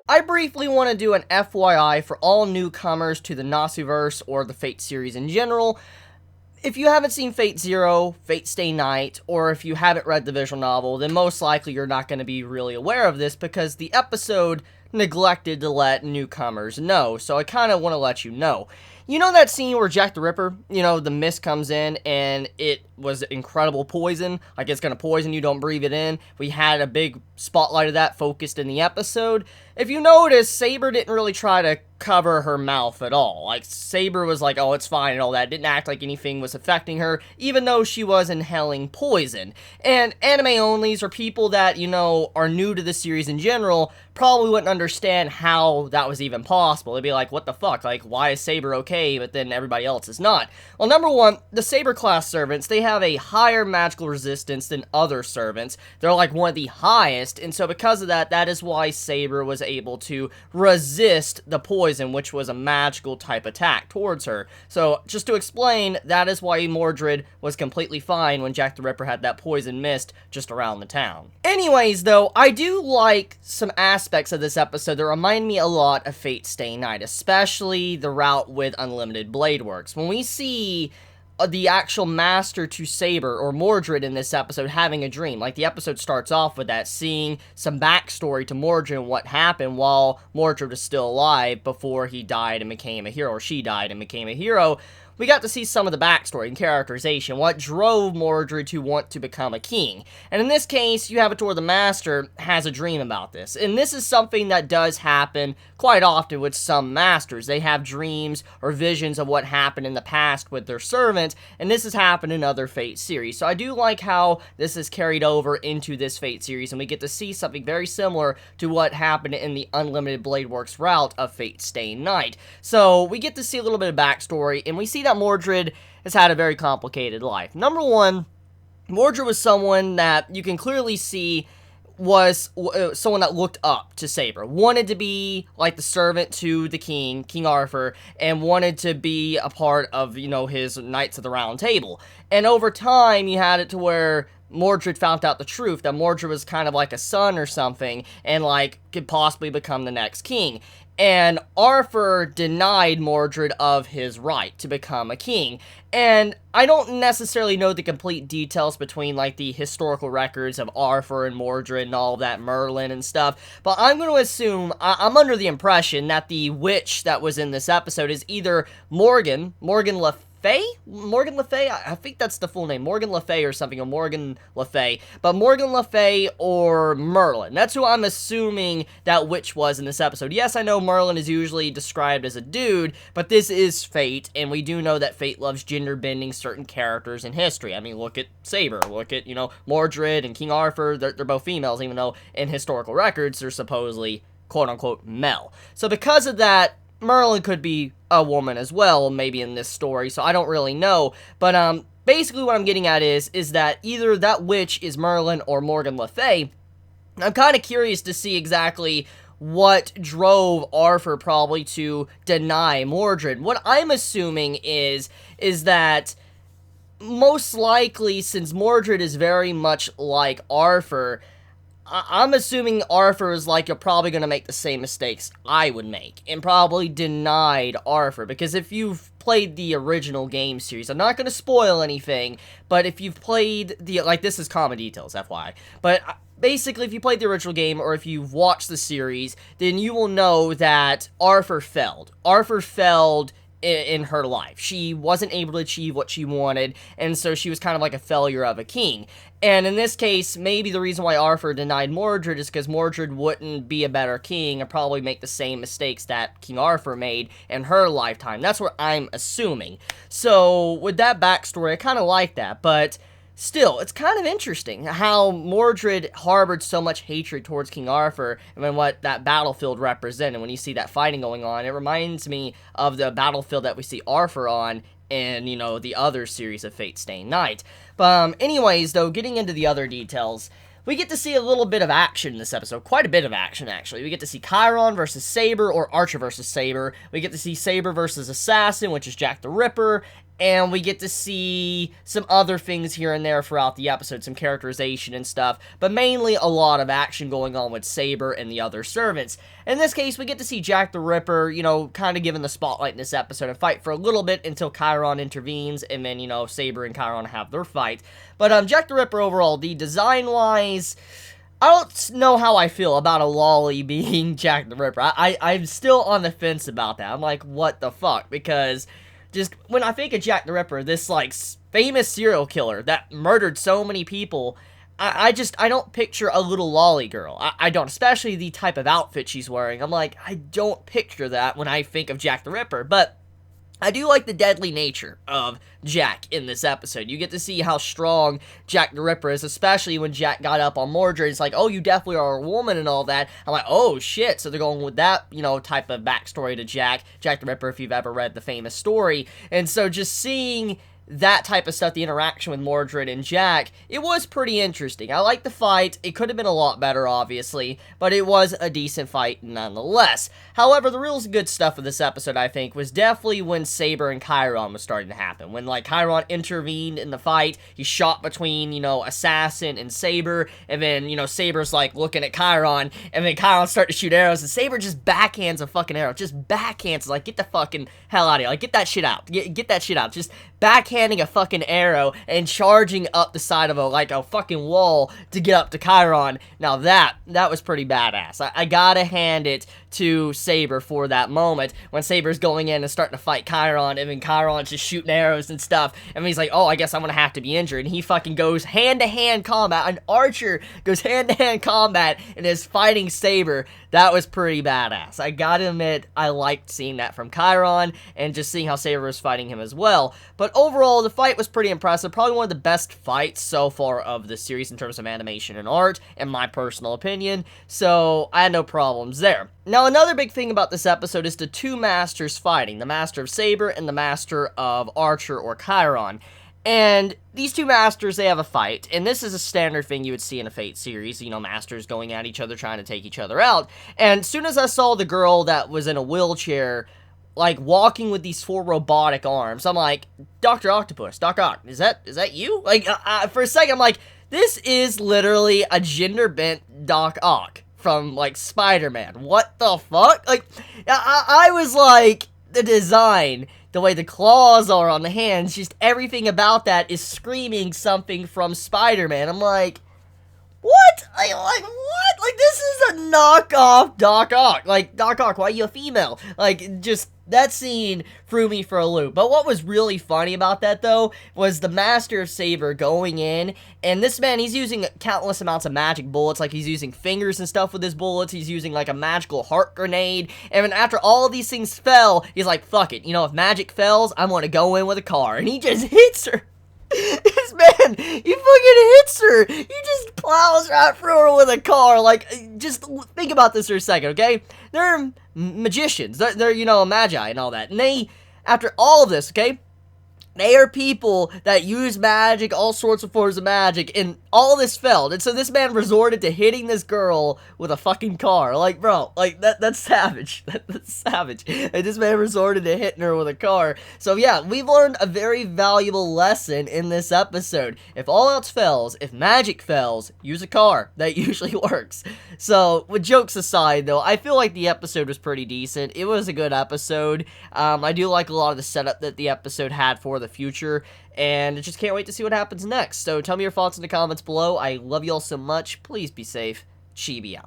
I briefly want to do an FYI for all newcomers to the Nasuverse or the Fate series in general. If you haven't seen Fate Zero, Fate Stay Night, or if you haven't read the visual novel, then most likely you're not going to be really aware of this because the episode neglected to let newcomers know, so I kind of want to let you know. You know that scene where Jack the Ripper, the mist comes in and it was incredible poison, like it's going to poison you, don't breathe it in. We had a big spotlight of that focused in the episode. If you notice, Saber didn't really try to cover her mouth at all. Like, Saber was like, oh, it's fine and all that. Didn't act like anything was affecting her, even though she was inhaling poison. And anime-onlys, or people that, are new to the series in general, probably wouldn't understand how that was even possible. They'd be like, what the fuck? Like, why is Saber okay, but then everybody else is not? Well, number one, the Saber-class servants, they have a higher magical resistance than other servants. They're like one of the highest, and so because of that, that is why Saber was able to resist the poison, which was a magical type attack towards her. So, just to explain, that is why Mordred was completely fine when Jack the Ripper had that poison mist just around the town. Anyways, though, I do like some aspects of this episode that remind me a lot of Fate Stay Night, especially the route with Unlimited Blade Works. When we see the actual master to Saber, or Mordred in this episode, having a dream. Like, the episode starts off with that, seeing some backstory to Mordred and what happened while Mordred was still alive before he died and became a hero, or she died and became a hero. We got to see some of the backstory and characterization, what drove Mordred to want to become a king. And in this case, you have it to where the master has a dream about this. And this is something that does happen quite often with some masters. They have dreams or visions of what happened in the past with their servants, and this has happened in other Fate series. So I do like how this is carried over into this Fate series, and we get to see something very similar to what happened in the Unlimited Blade Works route of Fate Stay Night. So we get to see a little bit of backstory, and we see that Mordred has had a very complicated life. Number one, Mordred was someone that you can clearly see was someone that looked up to Saber, wanted to be like the servant to the king, King Arthur, and wanted to be a part of, his Knights of the Round Table. And over time, you had it to where Mordred found out the truth, that Mordred was kind of like a son or something, and could possibly become the next king. And Arthur denied Mordred of his right to become a king. And I don't necessarily know the complete details between, the historical records of Arthur and Mordred and all of that, Merlin and stuff, but I'm going to assume, I'm under the impression that the witch that was in this episode is either Morgan Le Fay? Morgan Le Fay? I think that's the full name. Morgan Le Fay or something, or Morgan Le Fay. But Morgan Le Fay or Merlin. That's who I'm assuming that witch was in this episode. Yes, I know Merlin is usually described as a dude, but this is Fate, and we do know that Fate loves gender-bending certain characters in history. I mean, look at Saber. Look at, Mordred and King Arthur. They're both females, even though in historical records they're supposedly, quote-unquote, male. So because of that, Merlin could be a woman as well, maybe in this story, so I don't really know, but basically what I'm getting at is that either that witch is Merlin or Morgan Le Fay. I'm kind of curious to see exactly what drove Arthur probably to deny Mordred. What I'm assuming is that most likely, since Mordred is very much like Arthur, I'm assuming Arthur is you're probably going to make the same mistakes I would make, and probably denied Arthur, because if you've played the original game series, I'm not going to spoil anything, but if you've played this is common details, FYI, but basically, if you played the original game, or if you've watched the series, then you will know that Arthur failed. Arthur failed in her life. She wasn't able to achieve what she wanted, and so she was kind of like a failure of a king. And in this case, maybe the reason why Arthur denied Mordred is because Mordred wouldn't be a better king and probably make the same mistakes that King Arthur made in her lifetime. That's what I'm assuming. So, with that backstory, I kind of like that, but still, it's kind of interesting how Mordred harbored so much hatred towards King Arthur, and then what that battlefield represented. When you see that fighting going on, it reminds me of the battlefield that we see Arthur on in, the other series of Fate Stay Night. But anyways, though, getting into the other details, we get to see a little bit of action in this episode. Quite a bit of action, actually. We get to see Chiron versus Saber, or Archer versus Saber. We get to see Saber versus Assassin, which is Jack the Ripper. and we get to see some other things here and there throughout the episode, some characterization and stuff, but mainly a lot of action going on with Saber and the other servants. In this case, we get to see Jack the Ripper, you know, kind of given the spotlight in this episode and fight for a little bit until Chiron intervenes, and then, you know, Saber and Chiron have their fight. But Jack the Ripper overall, the design-wise, I don't know how I feel about a lolly being Jack the Ripper. I'm still on the fence about that. I'm like, what the fuck? Because just when I think of Jack the Ripper, this, like, famous serial killer that murdered so many people, I don't picture a little lolly girl. I don't, especially the type of outfit she's wearing. I'm like, I don't picture that when I think of Jack the Ripper, but I do like the deadly nature of Jack in this episode. You get to see how strong Jack the Ripper is, especially when Jack got up on Mordred. It's like, oh, you definitely are a woman and all that. I'm like, oh, shit. So they're going with that, you know, type of backstory to Jack the Ripper, if you've ever read the famous story. And so just seeing that type of stuff, the interaction with Mordred and Jack, it was pretty interesting. I liked the fight. It could have been a lot better, obviously, but it was a decent fight nonetheless. However, the real good stuff of this episode, I think, was definitely when Saber and Chiron was starting to happen. When, like, Chiron intervened in the fight, he shot between, you know, Assassin and Saber, and then, you know, Saber's, like, looking at Chiron, and then Chiron started to shoot arrows, and Saber just backhands a fucking arrow. Just backhands, like, get the fucking hell out of here. Like, get that shit out. Get that shit out. Just backhanding a fucking arrow and charging up the side of a fucking wall to get up to Chiron. Now that was pretty badass. I gotta hand it to Saber for that moment when Saber's going in and starting to fight Chiron, and then Chiron's just shooting arrows and stuff, and he's like, oh, I guess I'm gonna have to be injured, and he fucking goes hand-to-hand combat. An archer goes hand-to-hand combat and is fighting Saber. That was pretty badass. I gotta admit, I liked seeing that from Chiron, and just seeing how Saber was fighting him as well. But overall, the fight was pretty impressive. Probably one of the best fights so far of the series in terms of animation and art, in my personal opinion. So, I had no problems there. Now, another big thing about this episode is the two masters fighting. The Master of Saber and the Master of Archer or Chiron. And these two masters, they have a fight, and this is a standard thing you would see in a Fate series, you know, masters going at each other, trying to take each other out. And as soon as I saw the girl that was in a wheelchair, like, walking with these 4 robotic arms, I'm like, Dr. Octopus, Doc Ock, is that you? Like, for a second, I'm like, this is literally a gender-bent Doc Ock from, like, Spider-Man. What the fuck? Like, I was like, the design, the way the claws are on the hands, just everything about that is screaming something from Spider-Man. I'm like, what? Like, what? Like, this is a knockoff Doc Ock. Like, Doc Ock, why are you a female? Like, just, that scene threw me for a loop. But what was really funny about that, though, was the Master of Saber going in, and this man, he's using countless amounts of magic bullets, like he's using fingers and stuff with his bullets, he's using, like, a magical heart grenade, and then after all of these things fell, he's like, fuck it, you know, if magic fails, I'm gonna go in with a car, and he just hits her. This man, he fucking hits her. He just plows right through her with a car. Like, just think about this for a second, okay? They're magicians. They're, you know, magi and all that. And they, after all of this, okay, they are people that use magic, all sorts of forms of magic, and all this failed. And so this man resorted to hitting this girl with a fucking car. Like, bro, like, that's savage. That's savage. And this man resorted to hitting her with a car. So, yeah, we've learned a very valuable lesson in this episode. If all else fails, if magic fails, use a car. That usually works. So, with jokes aside, though, I feel like the episode was pretty decent. It was a good episode. I do like a lot of the setup that the episode had for the future, and I just can't wait to see what happens next. So tell me your thoughts in the comments below. I love you all so much. Please be safe. Chibi out.